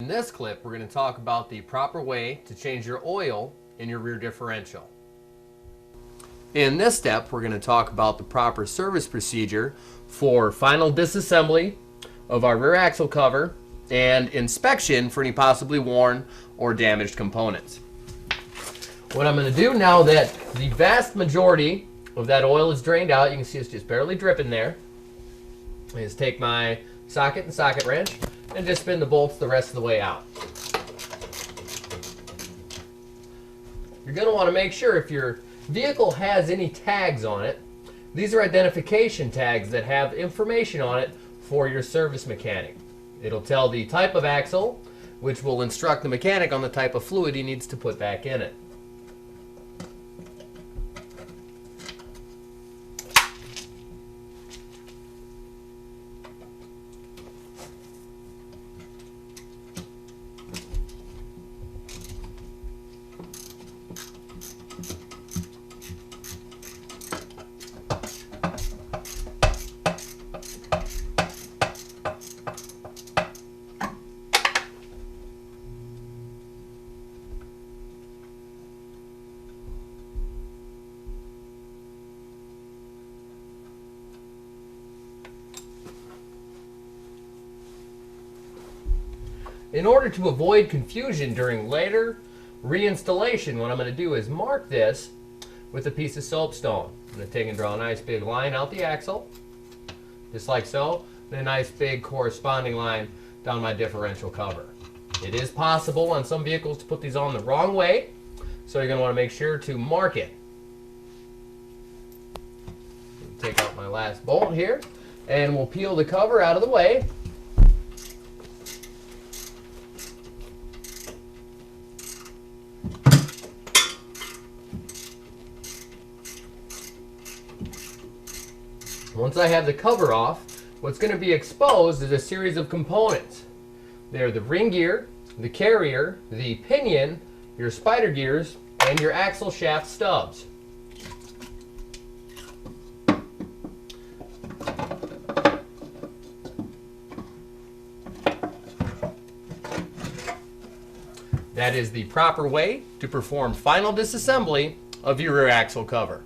In this clip, we're going to talk about the proper way to change your oil in your rear differential. In this step, we're going to talk about the proper service procedure for final disassembly of our rear axle cover and inspection for any possibly worn or damaged components. What I'm going to do now that the vast majority of that oil is drained out, you can see it's just barely dripping there, is take my socket and socket wrench and just spin the bolts the rest of the way out. You're going to want to make sure if your vehicle has any tags on it, these are identification tags that have information on it for your service mechanic. It'll tell the type of axle, which will instruct the mechanic on the type of fluid he needs to put back in it. In order to avoid confusion during later reinstallation, what I'm going to do is mark this with a piece of soapstone. I'm going to take and draw a nice big line out the axle, just like so, and a nice big corresponding line down my differential cover. It is possible on some vehicles to put these on the wrong way, so you're going to want to make sure to mark it. Take out my last bolt here, and we'll peel the cover out of the way. Once I have the cover off, what's going to be exposed is a series of components. They're the ring gear, the carrier, the pinion, your spider gears, and your axle shaft stubs. That is the proper way to perform final disassembly of your rear axle cover.